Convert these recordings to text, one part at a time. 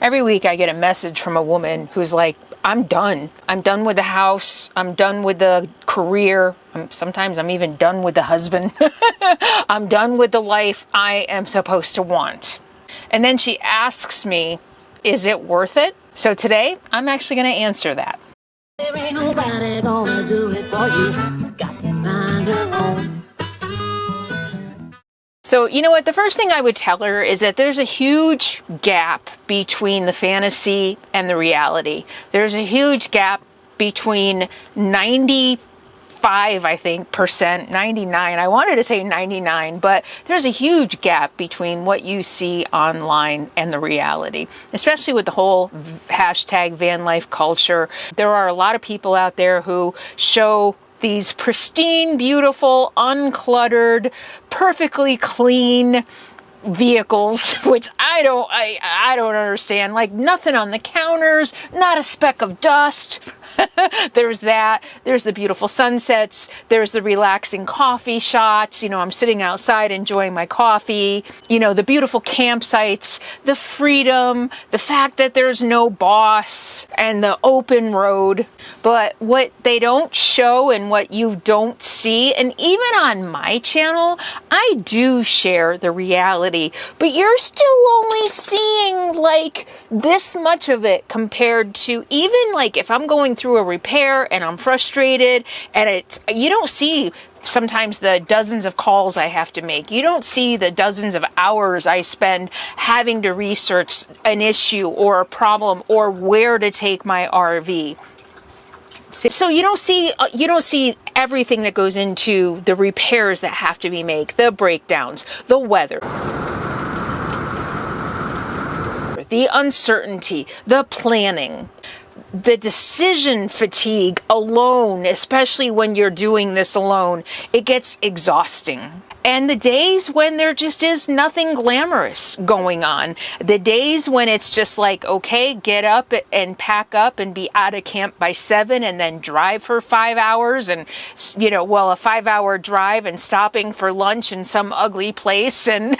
Every week I get a message from a woman who's like, I'm done. I'm done with the house. I'm done with the career. Sometimes I'm even done with the husband. I'm done with the life I am supposed to want. And then she asks me, is it worth it? So today, I'm actually going to answer that. There ain't nobody gonna do it for you. Got to find your own. So, you know what? The first thing I would tell her is that there's a huge gap between the fantasy and the reality. There's a huge gap between 95, I think, percent, 99. I wanted to say 99, but there's a huge gap between what you see online and the reality, especially with the whole hashtag van life culture. There are a lot of people out there who show these pristine, beautiful, uncluttered, perfectly clean vehicles, which I don't understand. Like nothing on the counters, not a speck of dust. There's that. There's the beautiful sunsets. There's the relaxing coffee shots. You know, I'm sitting outside enjoying my coffee. You know, the beautiful campsites, the freedom, the fact that there's no boss, and the open road. But what they don't show and what you don't see, and even on my channel, I do share the reality, but you're still only seeing like this much of it compared to even like if I'm going through a repair and I'm frustrated and you don't see sometimes the dozens of calls I have to make. You don't see the dozens of hours I spend having to research an issue or a problem or where to take my RV. So you don't see everything that goes into the repairs that have to be made, the breakdowns, the weather, the uncertainty, the planning, the decision fatigue alone, especially when you're doing this alone, it gets exhausting. And the days when there just is nothing glamorous going on, the days when it's just like, okay, get up and pack up and be out of camp by 7 and then drive for 5 hours and, you know, well, a 5-hour drive and stopping for lunch in some ugly place and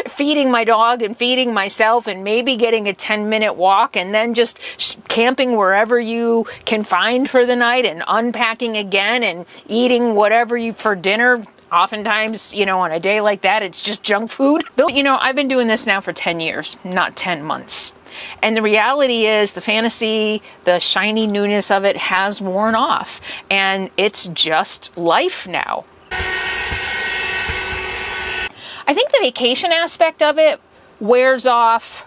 feeding my dog and feeding myself and maybe getting a 10-minute walk and then just camping wherever you can find for the night and unpacking again and eating whatever you for dinner. Oftentimes, you know, on a day like that, it's just junk food. You know, I've been doing this now for 10 years, not 10 months. And the reality is the fantasy, the shiny newness of it has worn off. And it's just life now. I think the vacation aspect of it wears off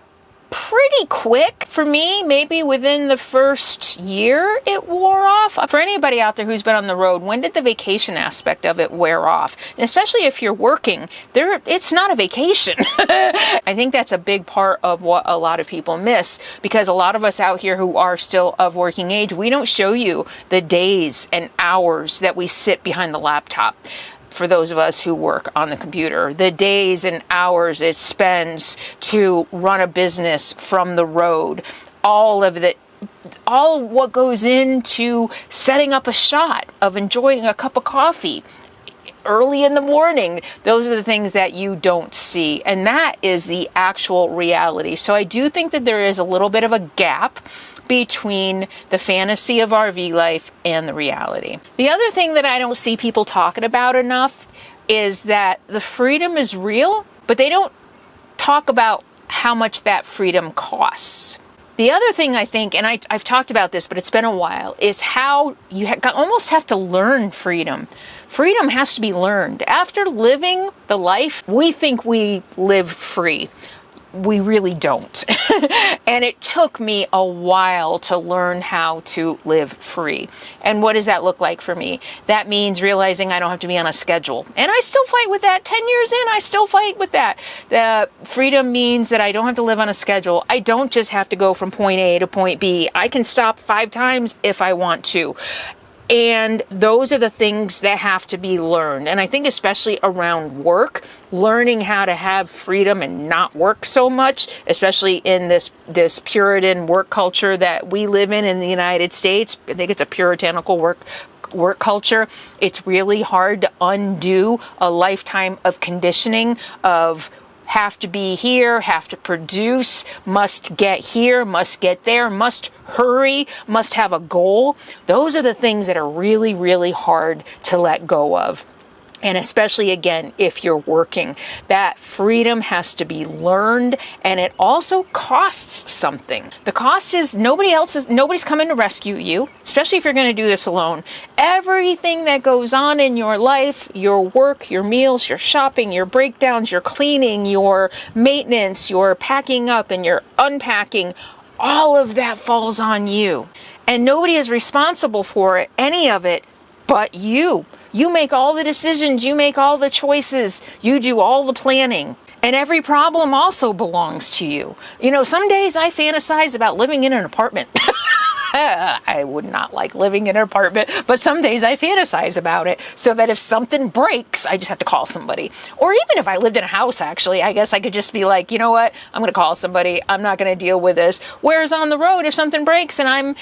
pretty quick for me. Maybe within the first year it wore off. For anybody out there who's been on the road, when did the vacation aspect of it wear off? And especially if you're working, it's not a vacation. I think that's a big part of what a lot of people miss, because a lot of us out here who are still of working age, we don't show you the days and hours that we sit behind the laptop. For those of us who work on the computer, the days and hours it spends to run a business from the road, all what goes into setting up a shot, of enjoying a cup of coffee early in the morning. Those are the things that you don't see, and that is the actual reality. So I do think that there is a little bit of a gap between the fantasy of RV life and the reality. The other thing that I don't see people talking about enough is that the freedom is real, but they don't talk about how much that freedom costs. The other thing I think, and I've talked about this, but it's been a while, is how you almost have to learn freedom. Freedom has to be learned. After living the life, we think we live free. We really don't. And it took me a while to learn how to live free. And what does that look like for me? That means realizing I don't have to be on a schedule. And I still fight with that. 10 years in, I still fight with that. The freedom means that I don't have to live on a schedule. I don't just have to go from point A to point B. I can stop 5 times if I want to. And those are the things that have to be learned. And I think especially around work, learning how to have freedom and not work so much, especially in this Puritan work culture that we live in the United States. I think it's a puritanical work culture. It's really hard to undo a lifetime of conditioning, of have to be here, have to produce, must get here, must get there, must hurry, must have a goal. Those are the things that are really, really hard to let go of. And especially, again, if you're working, that freedom has to be learned, and it also costs something. The cost is nobody's coming to rescue you, especially if you're going to do this alone. Everything that goes on in your life, your work, your meals, your shopping, your breakdowns, your cleaning, your maintenance, your packing up and your unpacking, all of that falls on you. And nobody is responsible for it, any of it, but you. You make all the decisions, you make all the choices, you do all the planning. And every problem also belongs to you. You know, some days I fantasize about living in an apartment. I would not like living in an apartment, but some days I fantasize about it so that if something breaks, I just have to call somebody. Or even if I lived in a house, actually, I guess I could just be like, you know what, I'm going to call somebody. I'm not going to deal with this. Whereas on the road, if something breaks and I'm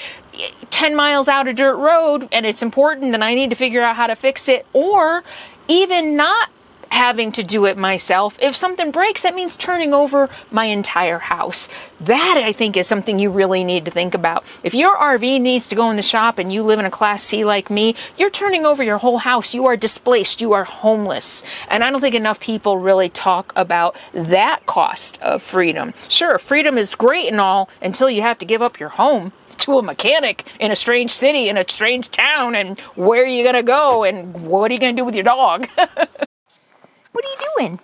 10 miles out a dirt road and it's important, then I need to figure out how to fix it. Or even not having to do it myself. If something breaks, that means turning over my entire house. That, I think, is something you really need to think about. If your RV needs to go in the shop and you live in a Class C like me, you're turning over your whole house. You are displaced. You are homeless. And I don't think enough people really talk about that cost of freedom. Sure, freedom is great and all until you have to give up your home to a mechanic in a strange city, in a strange town, and where are you going to go, and what are you going to do with your dog? What are you doing?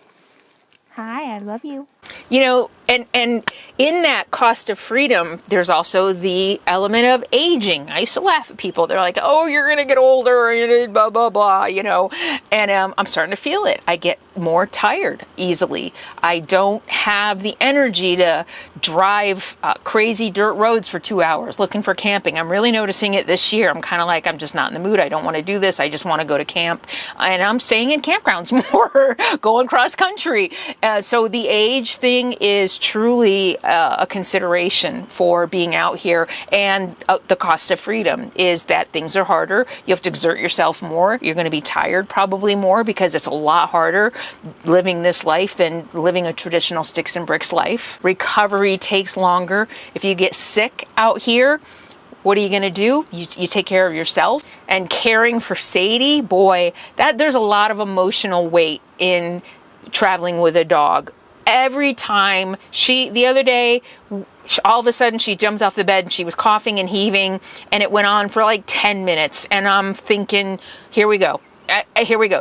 Hi, I love you. You know, and in that cost of freedom, there's also the element of aging. I used to laugh at people. They're like, oh, you're going to get older, blah, blah, blah, you know. And I'm starting to feel it. I get more tired easily. I don't have the energy to drive crazy dirt roads for 2 hours looking for camping. I'm really noticing it this year. I'm kind of like, I'm just not in the mood. I don't want to do this. I just want to go to camp. And I'm staying in campgrounds more, going cross country. So the age thing is truly a consideration for being out here. And the cost of freedom is that things are harder. You have to exert yourself more. You're going to be tired probably more because it's a lot harder living this life than living a traditional sticks and bricks life. Recovery takes longer. If you get sick out here, what are you going to do? You take care of yourself. And caring for Sadie, boy, there's a lot of emotional weight in traveling with a dog. Every time the other day, all of a sudden she jumped off the bed and she was coughing and heaving, and it went on for like 10 minutes. And I'm thinking, here we go.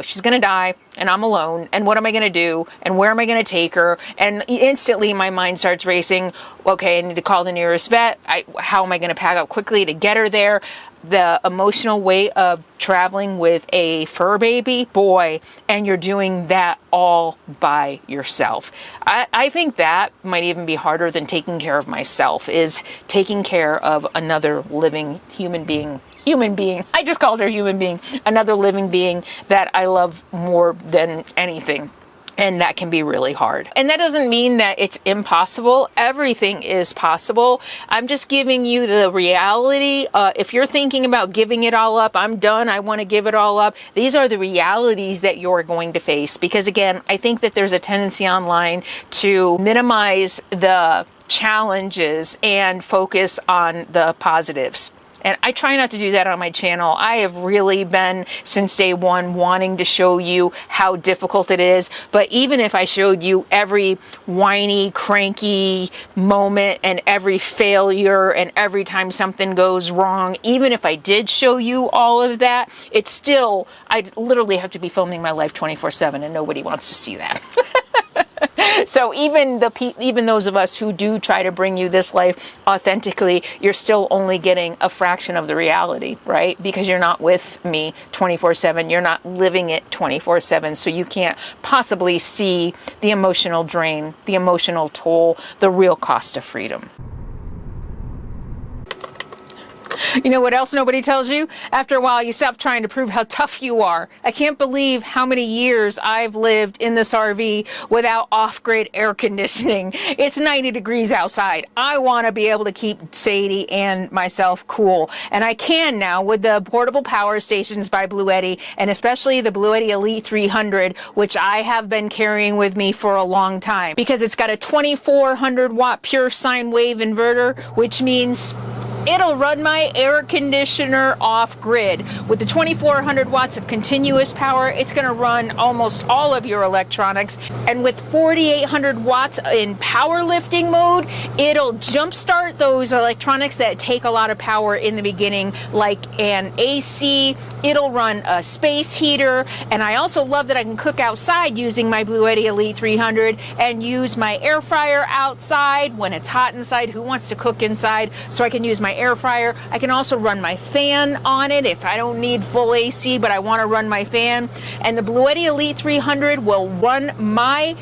She's going to die and I'm alone. And what am I going to do? And where am I going to take her? And instantly my mind starts racing. Okay, I need to call the nearest vet. How am I going to pack up quickly to get her there? The emotional weight of traveling with a fur baby, boy, and you're doing that all by yourself. I think that might even be harder than taking care of myself, is taking care of another living human being. I just called her human being. Another living being that I love more than anything. And that can be really hard. And that doesn't mean that it's impossible. Everything is possible. I'm just giving you the reality. If you're thinking about giving it all up, I'm done, I want to give it all up. These are the realities that you're going to face. Because again, I think that there's a tendency online to minimize the challenges and focus on the positives. And I try not to do that on my channel. I have really been, since day one, wanting to show you how difficult it is. But even if I showed you every whiny, cranky moment and every failure and every time something goes wrong, even if I did show you all of that, it's still, I literally have to be filming my life 24/7 and nobody wants to see that. So even those of us who do try to bring you this life authentically, you're still only getting a fraction of the reality, right? Because you're not with me 24/7. You're not living it 24/7. So you can't possibly see the emotional drain, the emotional toll, the real cost of freedom. You know what else nobody tells you? After a while, you stop trying to prove how tough you are. I can't believe how many years I've lived in this RV without off-grid air conditioning. It's 90 degrees outside. I want to be able to keep Sadie and myself cool. And I can now with the portable power stations by Bluetti, and especially the Bluetti Elite 300, which I have been carrying with me for a long time, because it's got a 2400 watt pure sine wave inverter, which means it'll run my air conditioner off grid. With the 2400 watts of continuous power, it's going to run almost all of your electronics. And with 4800 watts in powerlifting mode, it'll jumpstart those electronics that take a lot of power in the beginning, like an AC. It'll run a space heater. And I also love that I can cook outside using my Bluetti Elite 300 and use my air fryer outside when it's hot inside. Who wants to cook inside? So I can use my air fryer. I can also run my fan on it if I don't need full AC, but I want to run my fan. And the Bluetti Elite 300 will run my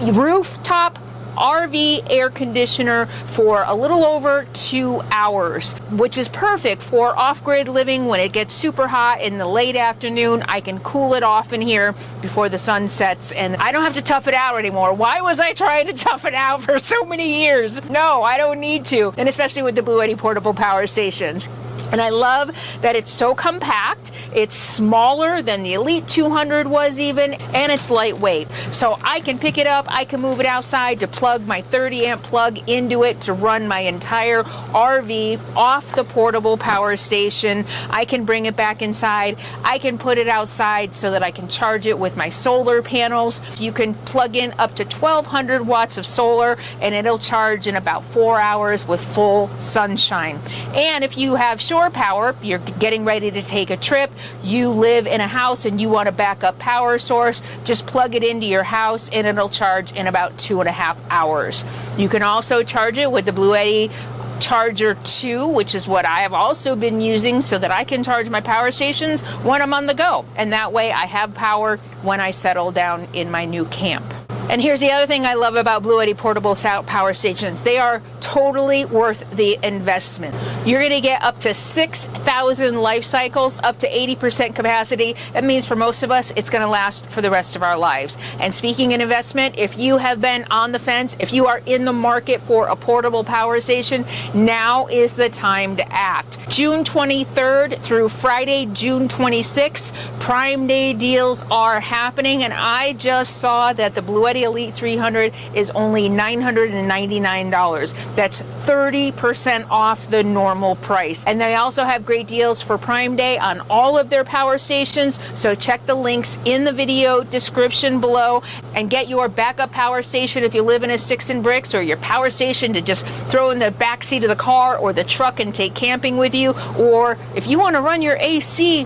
rooftop RV air conditioner for a little over 2 hours, which is perfect for off-grid living when it gets super hot in the late afternoon. I can cool it off in here before the sun sets, and I don't have to tough it out anymore. Why was I trying to tough it out for so many years? No, I don't need to, and especially with the Bluetti portable power stations. And I love that it's so compact. It's smaller than the Elite 200 was even, and it's lightweight. So I can pick it up, I can move it outside to plug my 30 amp plug into it to run my entire RV off the portable power station. I can bring it back inside. I can put it outside so that I can charge it with my solar panels. You can plug in up to 1200 watts of solar and it'll charge in about 4 hours with full sunshine. And if you have shore power, you're getting ready to take a trip, you live in a house and you want a backup power source, just plug it into your house and it'll charge in about 2.5 hours. You can also charge it with the Bluetti Charger 2, which is what I have also been using so that I can charge my power stations when I'm on the go. And that way I have power when I settle down in my new camp. And here's the other thing I love about Bluetti portable power stations. They are totally worth the investment. You're going to get up to 6,000 life cycles, up to 80% capacity. That means for most of us, it's going to last for the rest of our lives. And speaking of investment, if you have been on the fence, if you are in the market for a portable power station, now is the time to act. June 23rd through Friday, June 26th, Prime Day deals are happening. And I just saw that the Bluetti Elite 300 is only $999. That's 30% off the normal price. And they also have great deals for Prime Day on all of their power stations. So check the links in the video description below and get your backup power station if you live in a sticks and bricks, or your power station to just throw in the back seat of the car or the truck and take camping with you. Or if you want to run your AC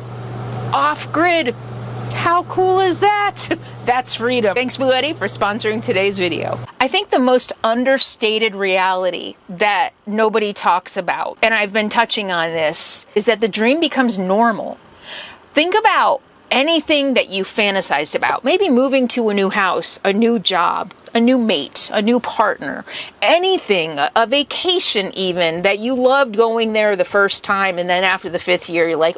off grid, how cool is that? That's freedom. Thanks, Bluetti, for sponsoring today's video. I think the most understated reality that nobody talks about, and I've been touching on this, is that the dream becomes normal. Think about anything that you fantasized about. Maybe moving to a new house, a new job, a new mate, a new partner, anything, a vacation even, that you loved going there the first time, and then after the 5th year, you're like,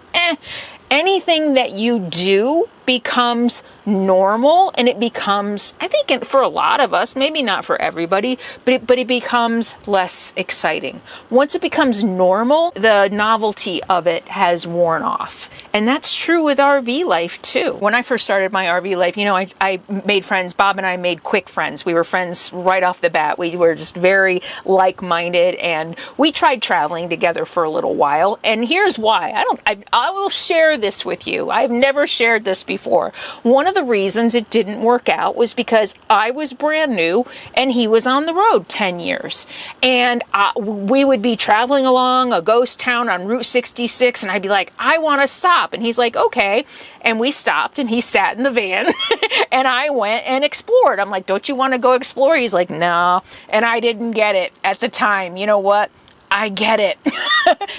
anything that you do becomes normal, and it becomes, I think for a lot of us, maybe not for everybody, but it becomes less exciting. Once it becomes normal, the novelty of it has worn off. And that's true with RV life too. When I first started my RV life, you know, I made friends. Bob and I made quick friends. We were friends right off the bat. We were just very like-minded, and we tried traveling together for a little while. And here's why. I will share this with you. I've never shared this before. One of the reasons it didn't work out was because I was brand new and he was on the road 10 years. And we would be traveling along a ghost town on Route 66, and I'd be like, I want to stop. And he's like, okay. And we stopped, and he sat in the van and I went and explored. I'm like, don't you want to go explore? He's like, no. And I didn't get it at the time. You know what? I get it.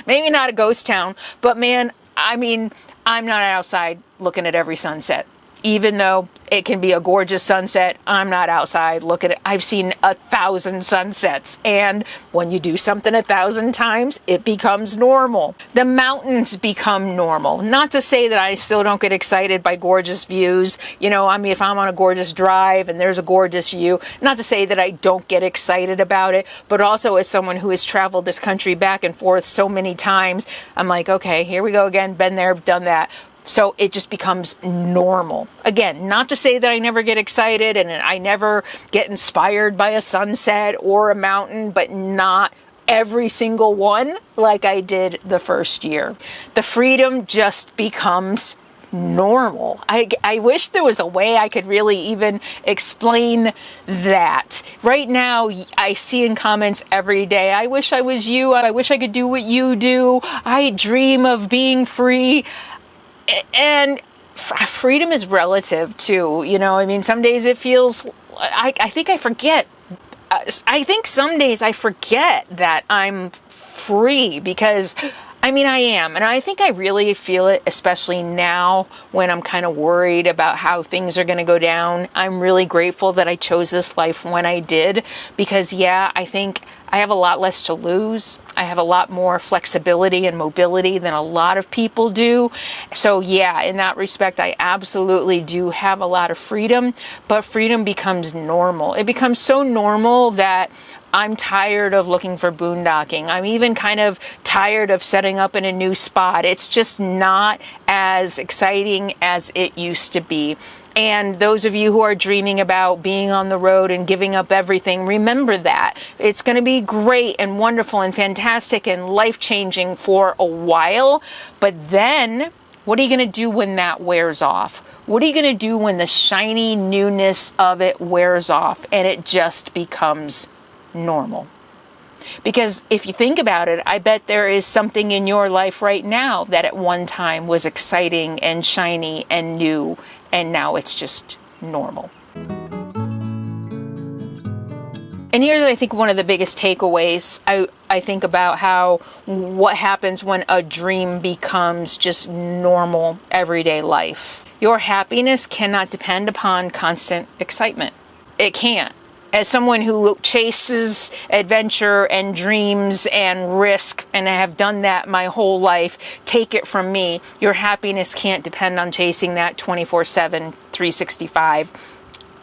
Maybe not a ghost town, but man, I mean, I'm not outside looking at every sunset. even though it can be a gorgeous sunset, I'm not outside looking at it. I've seen 1,000 sunsets, and when you do something 1,000 times, it becomes normal. The mountains become normal. Not to say that I still don't get excited by gorgeous views. You know, I mean, if I'm on a gorgeous drive and there's a gorgeous view, not to say that I don't get excited about it, but also as someone who has traveled this country back and forth so many times, I'm like, okay, here we go again, been there, done that. So it just becomes normal. Again, not to say that I never get excited and I never get inspired by a sunset or a mountain, but not every single one like I did the first year. The freedom just becomes normal. I wish there was a way I could really even explain that. Right now, I see in comments every day, I wish I was you. I wish I could do what you do. I dream of being free. And freedom is relative too, you know. I mean, some days it feels, I think I forget. I think some days I forget that I'm free, because I mean, I am. And I think I really feel it, especially now when I'm kind of worried about how things are going to go down. I'm really grateful that I chose this life when I did, because yeah, I think I have a lot less to lose. I have a lot more flexibility and mobility than a lot of people do. So yeah, in that respect, I absolutely do have a lot of freedom, but freedom becomes normal. It becomes so normal that I'm tired of looking for boondocking. I'm even kind of tired of setting up in a new spot. It's just not as exciting as it used to be. And those of you who are dreaming about being on the road and giving up everything, remember that. It's going to be great and wonderful and fantastic and life-changing for a while. But then, what are you going to do when that wears off? What are you going to do when the shiny newness of it wears off and it just becomes normal? Because if you think about it, I bet there is something in your life right now that at one time was exciting and shiny and new, and now it's just normal. And here's, I think, one of the biggest takeaways. I think about how what happens when a dream becomes just normal everyday life. Your happiness cannot depend upon constant excitement. It can't. As someone who chases adventure and dreams and risk, and I have done that my whole life, take it from me, your happiness can't depend on chasing that 24/7, 365,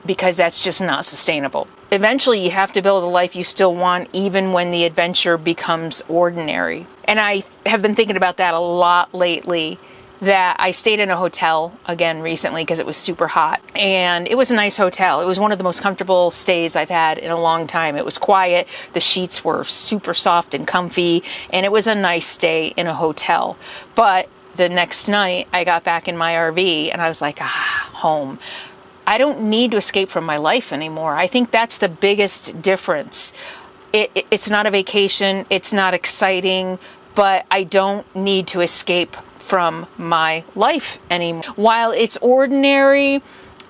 because that's just not sustainable. Eventually, you have to build a life you still want, even when the adventure becomes ordinary. And I have been thinking about that a lot lately. That I stayed in a hotel again recently because it was super hot, and it was a nice hotel. It was one of the most comfortable stays I've had in a long time. It was quiet, the sheets were super soft and comfy, and it was a nice stay in a hotel. But the next night I got back in my RV and I was like, home. I don't need to escape from my life anymore. I think that's the biggest difference. It's not a vacation, it's not exciting, but I don't need to escape from my life anymore. While it's ordinary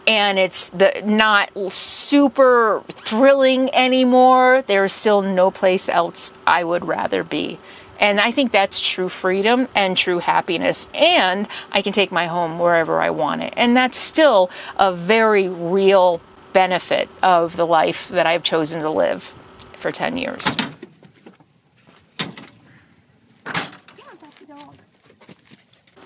and it's not super thrilling anymore, there is still no place else I would rather be. And I think that's true freedom and true happiness. And I can take my home wherever I want it. And that's still a very real benefit of the life that I've chosen to live for 10 years.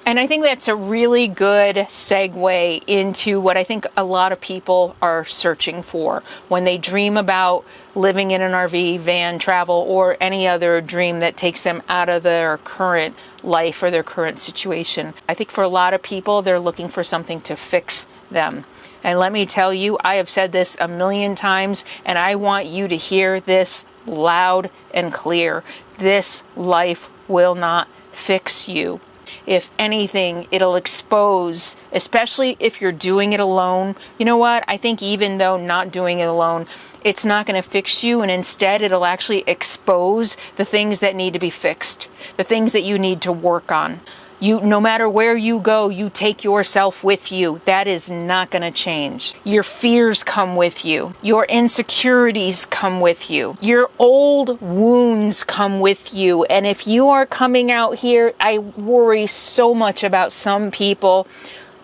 And I think that's a really good segue into what I think a lot of people are searching for when they dream about living in an RV, van, travel, or any other dream that takes them out of their current life or their current situation. I think for a lot of people, they're looking for something to fix them. And let me tell you, I have said this a million times, and I want you to hear this loud and clear. This life will not fix you. If anything, it'll expose, especially if you're doing it alone. You know what? I think even though not doing it alone, it's not going to fix you, and instead it'll actually expose the things that need to be fixed, the things that you need to work on. No matter where you go, you take yourself with you. That is not going to change. Your fears come with you. Your insecurities come with you. Your old wounds come with you. And if you are coming out here, I worry so much about some people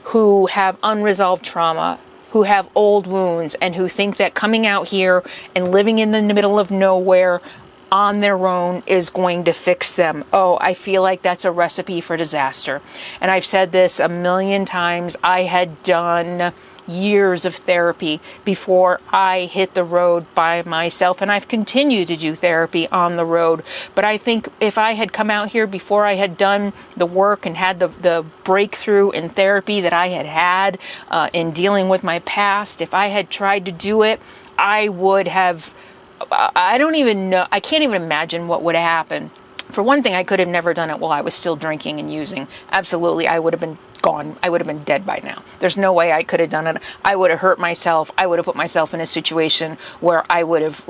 who have unresolved trauma, who have old wounds, and who think that coming out here and living in the middle of nowhere on their own is going to fix them. Oh, I feel like that's a recipe for disaster. And I've said this a million times. I had done years of therapy before I hit the road by myself, and I've continued to do therapy on the road. But I think if I had come out here before I had done the work and had the breakthrough in therapy that I had in dealing with my past, if I had tried to do it, I would have, I don't even know, I can't even imagine what would happen. For one thing, I could have never done it while I was still drinking and using. Absolutely, I would have been gone. I would have been dead by now. There's no way I could have done it. I would have hurt myself. I would have put myself in a situation where I would have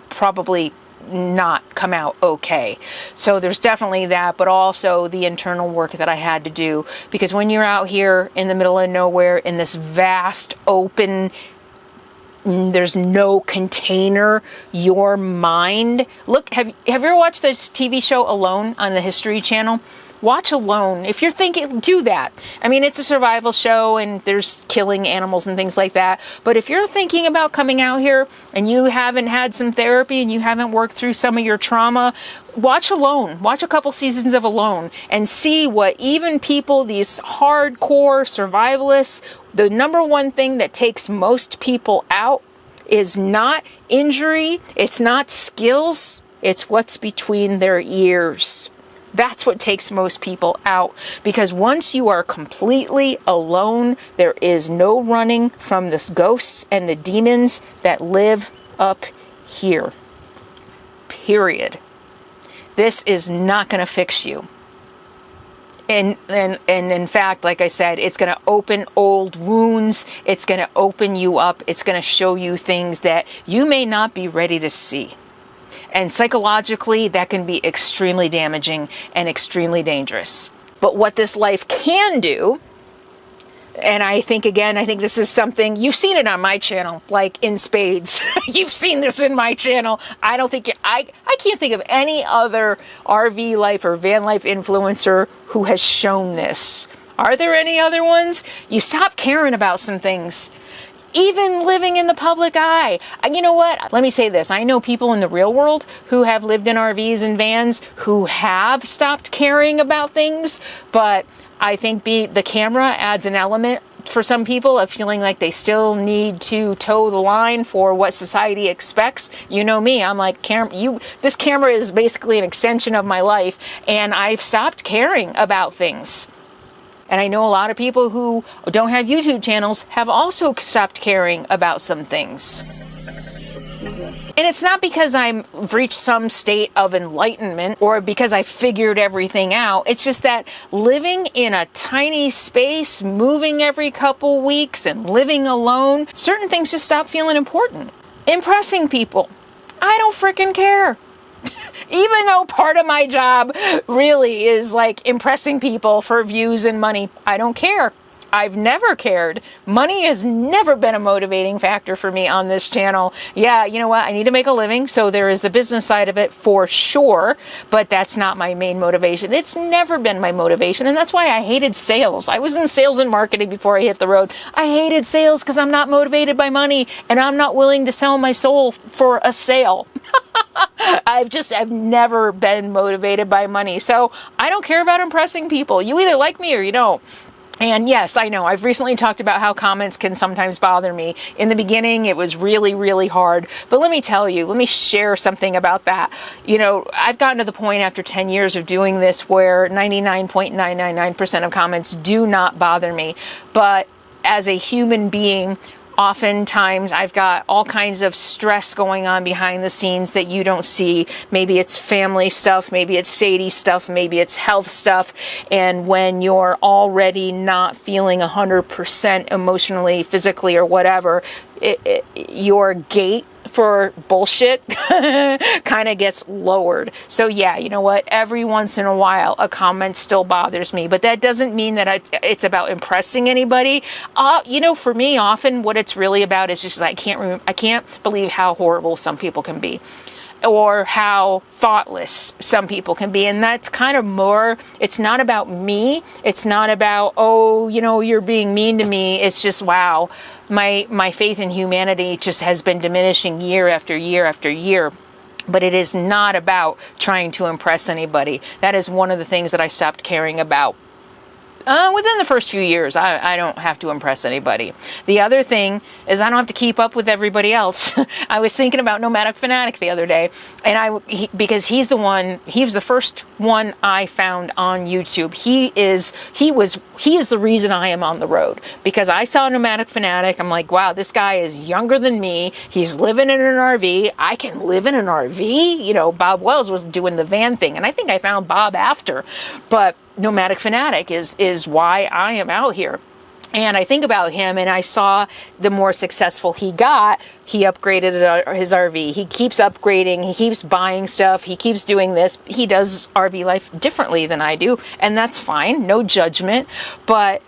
probably not come out okay. So there's definitely that, but also the internal work that I had to do. Because when you're out here in the middle of nowhere in this vast open, there's no container, your mind. Look, have you ever watched this TV show Alone on the History Channel? Watch Alone. If you're thinking, do that. I mean, it's a survival show and there's killing animals and things like that. But if you're thinking about coming out here and you haven't had some therapy and you haven't worked through some of your trauma, watch Alone. Watch a couple seasons of Alone and see what even people, these hardcore survivalists, the number one thing that takes most people out is not injury, it's not skills, it's what's between their ears. That's what takes most people out, because once you are completely alone, there is no running from the ghosts and the demons that live up here. Period. This is not going to fix you. And in fact, like I said, it's going to open old wounds. It's going to open you up. It's going to show you things that you may not be ready to see. And psychologically, that can be extremely damaging and extremely dangerous. But what this life can do, and I think this is something, you've seen it on my channel, like in spades. You've seen this in my channel. I can't think of any other RV life or van life influencer who has shown this. Are there any other ones? You stop caring about some things. Even living in the public eye. You know what? Let me say this. I know people in the real world who have lived in RVs and vans who have stopped caring about things, but I think the camera adds an element for some people of feeling like they still need to toe the line for what society expects. You know me, I'm like, this camera is basically an extension of my life, and I've stopped caring about things. And I know a lot of people who don't have YouTube channels have also stopped caring about some things. And it's not because I've reached some state of enlightenment or because I figured everything out. It's just that living in a tiny space, moving every couple weeks and living alone, certain things just stop feeling important. Impressing people, I don't freaking care. Even though part of my job really is like impressing people for views and money, I don't care. I've never cared. Money has never been a motivating factor for me on this channel. Yeah, you know what? I need to make a living, so there is the business side of it for sure, but that's not my main motivation. It's never been my motivation, and that's why I hated sales. I was in sales and marketing before I hit the road. I hated sales because I'm not motivated by money, and I'm not willing to sell my soul for a sale. I've never been motivated by money, so I don't care about impressing people. You either like me or you don't. And yes, I know, I've recently talked about how comments can sometimes bother me. In the beginning, it was really, really hard. But let me tell you, let me share something about that. You know, I've gotten to the point after 10 years of doing this where 99.999% of comments do not bother me. But as a human being, oftentimes I've got all kinds of stress going on behind the scenes that you don't see. Maybe it's family stuff, maybe it's Sadie stuff, maybe it's health stuff. And when you're already not feeling 100% emotionally, physically, or whatever, your gate for bullshit kind of gets lowered. So yeah, you know what? Every once in a while, a comment still bothers me, but that doesn't mean that it's about impressing anybody. You know, for me, often what it's really about is just I can't believe how horrible some people can be. or how thoughtless some people can be. And that's kind of more, it's not about me. It's not about, oh, you know, you're being mean to me. It's just, wow, my faith in humanity just has been diminishing year after year after year. But it is not about trying to impress anybody. That is one of the things that I stopped caring about. Within the first few years, I don't have to impress anybody. The other thing is I don't have to keep up with everybody else. I was thinking about Nomadic Fanatic the other day, and because he was the first one I found on YouTube. He is the reason I am on the road, because I saw Nomadic Fanatic. I'm like, wow, this guy is younger than me. He's living in an RV. I can live in an RV. You know, Bob Wells was doing the van thing, and I think I found Bob after, but Nomadic Fanatic is why I am out here. And I think about him, and I saw the more successful he got, he upgraded his RV. He keeps upgrading. He keeps buying stuff. He keeps doing this. He does RV life differently than I do, and that's fine. No judgment. But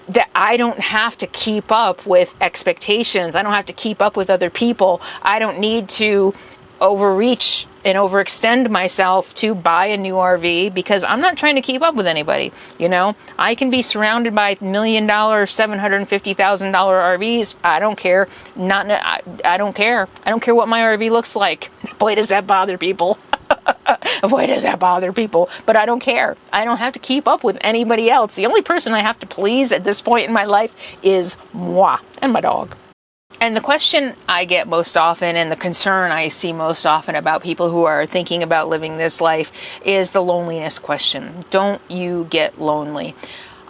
that I don't have to keep up with expectations. I don't have to keep up with other people. I don't need to overreach and overextend myself to buy a new RV, because I'm not trying to keep up with anybody. You know, I can be surrounded by $1 million, $750,000 RVs. I don't care. I don't care. I don't care what my RV looks like. Boy, does that bother people. Boy, does that bother people. But I don't care. I don't have to keep up with anybody else. The only person I have to please at this point in my life is moi and my dog. And the question I get most often, and the concern I see most often about people who are thinking about living this life, is the loneliness question. Don't you get lonely?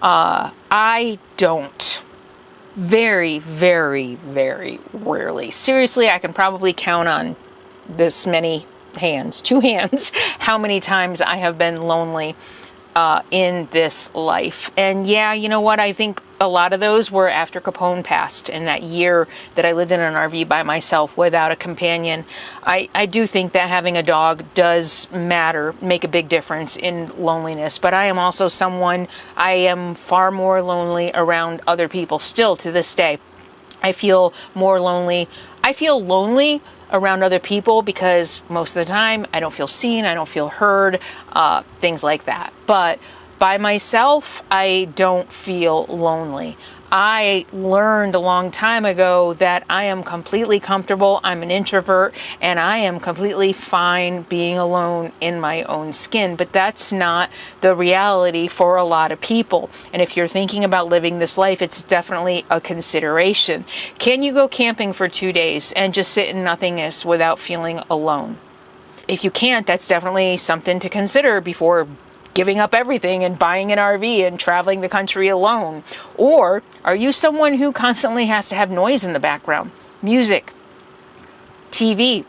I don't. Very, very, very rarely. Seriously, I can probably count on this many hands, 2 hands, how many times I have been lonely in this life. And yeah, you know what? I think a lot of those were after Capone passed, and that year that I lived in an RV by myself without a companion. I do think that having a dog does matter, make a big difference in loneliness. But I am also someone, I am far more lonely around other people still to this day. I feel more lonely. I feel lonely around other people because most of the time I don't feel seen, I don't feel heard, things like that. But by myself, I don't feel lonely. I learned a long time ago that I am completely comfortable. I'm an introvert, and I am completely fine being alone in my own skin. But that's not the reality for a lot of people. And if you're thinking about living this life, it's definitely a consideration. Can you go camping for 2 days and just sit in nothingness without feeling alone? If you can't, that's definitely something to consider before giving up everything and buying an RV and traveling the country alone. Or are you someone who constantly has to have noise in the background? Music, TV.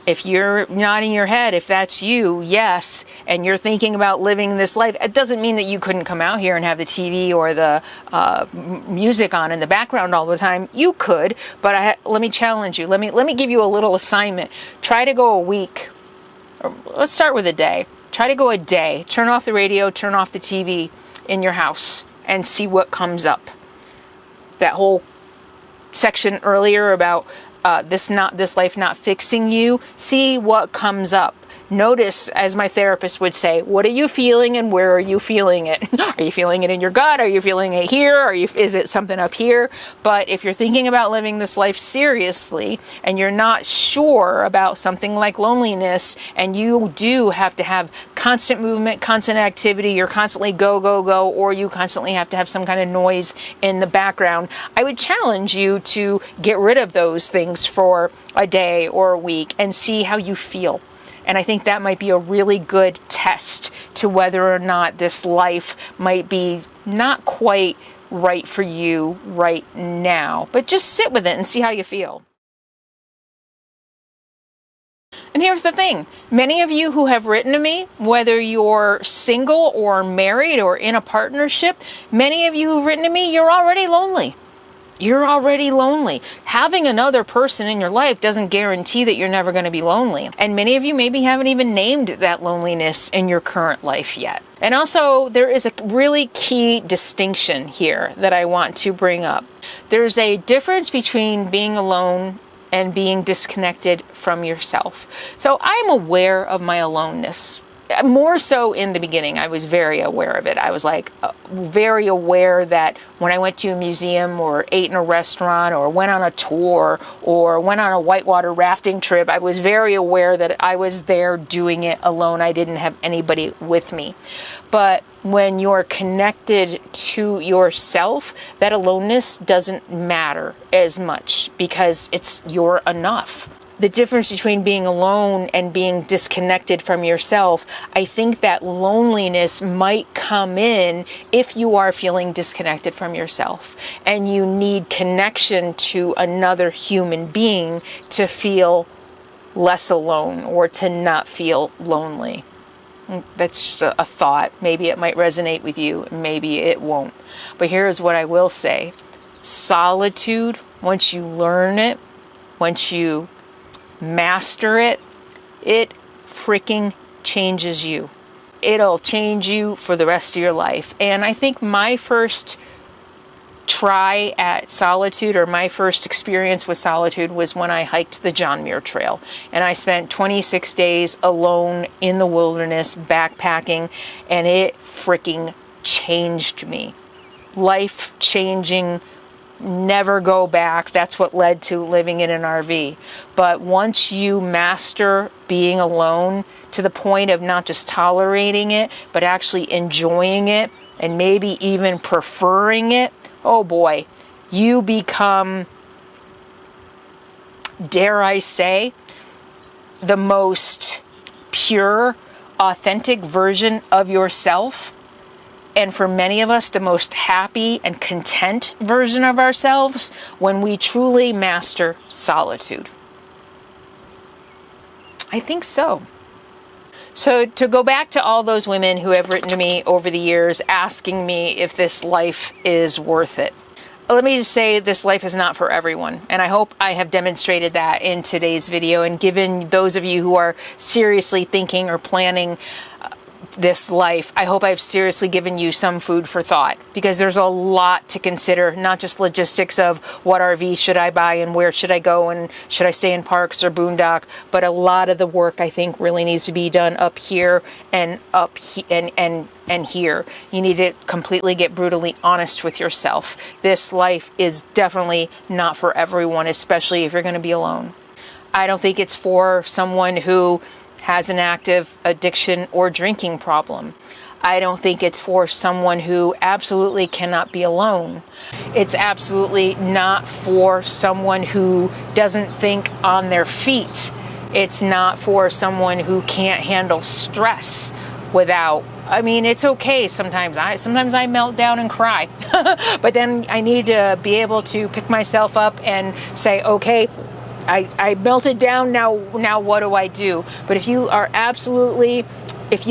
If you're nodding your head, if that's you, yes, and you're thinking about living this life, it doesn't mean that you couldn't come out here and have the TV or the music on in the background all the time. You could, but let me challenge you. Let me give you a little assignment. Try to go a week. Or let's start with a day. Try to go a day. Turn off the radio, turn off the TV in your house, and see what comes up. That whole section earlier about this life not fixing you, see what comes up. Notice, as my therapist would say, what are you feeling and where are you feeling it? Are you feeling it in your gut? Are you feeling it here? Is it something up here? But if you're thinking about living this life seriously and you're not sure about something like loneliness, and you do have to have constant movement, constant activity, you're constantly go, go, go, or you constantly have to have some kind of noise in the background, I would challenge you to get rid of those things for a day or a week and see how you feel. And I think that might be a really good test to whether or not this life might be not quite right for you right now. But just sit with it and see how you feel. And here's the thing. Many of you who have written to me, whether you're single or married or in a partnership, many of you who've written to me, you're already lonely. You're already lonely. Having another person in your life doesn't guarantee that you're never going to be lonely. And many of you maybe haven't even named that loneliness in your current life yet. And also, there is a really key distinction here that I want to bring up. There's a difference between being alone and being disconnected from yourself. So I'm aware of my aloneness. More so in the beginning, I was very aware of it. I was like very aware that when I went to a museum or ate in a restaurant or went on a tour or went on a whitewater rafting trip, I was very aware that I was there doing it alone. I didn't have anybody with me. But when you're connected to yourself, that aloneness doesn't matter as much because you're enough. The difference between being alone and being disconnected from yourself, I think that loneliness might come in if you are feeling disconnected from yourself and you need connection to another human being to feel less alone or to not feel lonely. That's just a thought. Maybe it might resonate with you, maybe it won't. But here's what I will say. Solitude, once you learn it, once you master it, it freaking changes you. It'll change you for the rest of your life. And I think my first try at solitude, or my first experience with solitude, was when I hiked the John Muir Trail. And I spent 26 days alone in the wilderness backpacking, and it freaking changed me. Life changing. Never go back. That's what led to living in an RV. But once you master being alone to the point of not just tolerating it, but actually enjoying it and maybe even preferring it, oh boy, you become, dare I say, the most pure, authentic version of yourself. And for many of us, the most happy and content version of ourselves when we truly master solitude. I think so. So to go back to all those women who have written to me over the years asking me if this life is worth it. Let me just say this life is not for everyone. And I hope I have demonstrated that in today's video and given those of you who are seriously thinking or planning this life, I hope I've seriously given you some food for thought, because there's a lot to consider, not just logistics of what RV should I buy and where should I go and should I stay in parks or boondock, but a lot of the work I think really needs to be done up here and and here. You need to completely get brutally honest with yourself. This life is definitely not for everyone, especially if you're going to be alone. I don't think it's for someone who has an active addiction or drinking problem. I don't think it's for someone who absolutely cannot be alone. It's absolutely not for someone who doesn't think on their feet. It's not for someone who can't handle stress without. I mean, it's okay sometimes. Sometimes I melt down and cry. But then I need to be able to pick myself up and say, okay, I melted down, now what do I do? But if you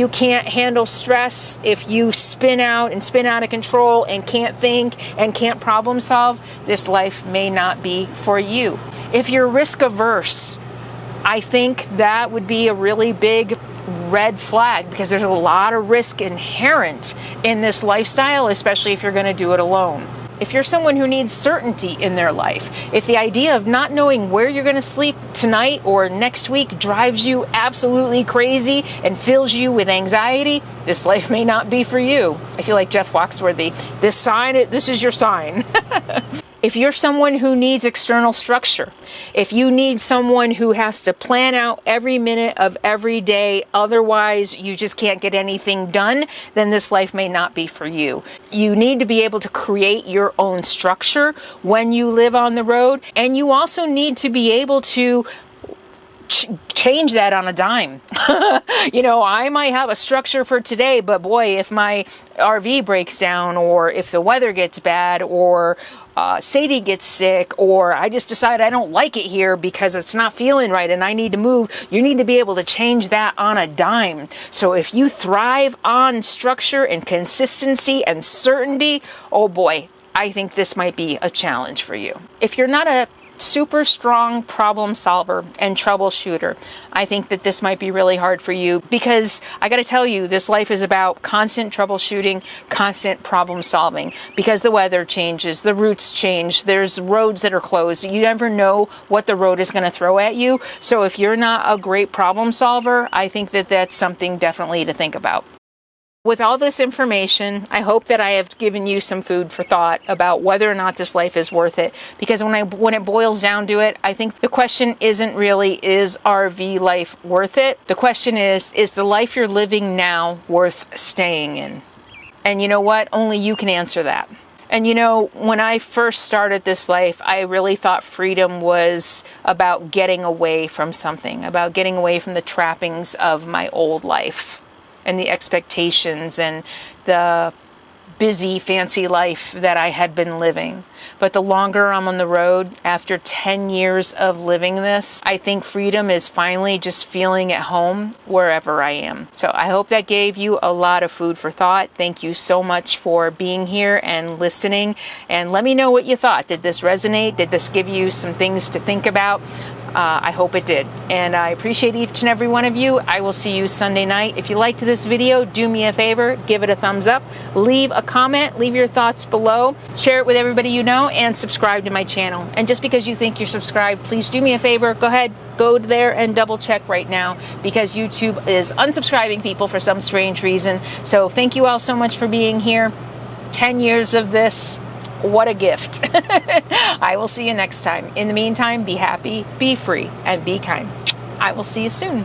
can't handle stress, if you spin out of control and can't think and can't problem solve, this life may not be for you. If you're risk averse, I think that would be a really big red flag, because there's a lot of risk inherent in this lifestyle, especially if you're going to do it alone. If you're someone who needs certainty in their life, if the idea of not knowing where you're going to sleep tonight or next week drives you absolutely crazy and fills you with anxiety, this life may not be for you. I feel like Jeff Foxworthy. This is your sign. If you're someone who needs external structure, if you need someone who has to plan out every minute of every day, otherwise you just can't get anything done, then this life may not be for you. You need to be able to create your own structure when you live on the road, and you also need to be able to change that on a dime. I might have a structure for today, but boy, if my RV breaks down, or if the weather gets bad, or Sadie gets sick, or I just decide I don't like it here because it's not feeling right and I need to move, you need to be able to change that on a dime. So if you thrive on structure and consistency and certainty, oh boy, I think this might be a challenge for you. If you're not a super strong problem solver and troubleshooter, I think that this might be really hard for you, because I got to tell you, this life is about constant troubleshooting, constant problem solving, because the weather changes, the routes change, there's roads that are closed. You never know what the road is going to throw at you. So if you're not a great problem solver, I think that that's something definitely to think about. With all this information, I hope that I have given you some food for thought about whether or not this life is worth it. Because when it boils down to it, I think the question isn't really, is RV life worth it? The question is the life you're living now worth staying in? And you know what? Only you can answer that. And you know, when I first started this life, I really thought freedom was about getting away from something, about getting away from the trappings of my old life and the expectations and the busy, fancy life that I had been living. But the longer I'm on the road, after 10 years of living this, I think freedom is finally just feeling at home wherever I am. So I hope that gave you a lot of food for thought. Thank you so much for being here and listening. And let me know what you thought. Did this resonate? Did this give you some things to think about? I hope it did. And I appreciate each and every one of you. I will see you Sunday night. If you liked this video, do me a favor, give it a thumbs up, leave a comment, leave your thoughts below, share it with everybody you know, and subscribe to my channel. And just because you think you're subscribed, please do me a favor, go ahead, go there and double check right now, because YouTube is unsubscribing people for some strange reason. So thank you all so much for being here. 10 years of this. What a gift. I will see you next time. In the meantime, be happy, be free, and be kind. I will see you soon.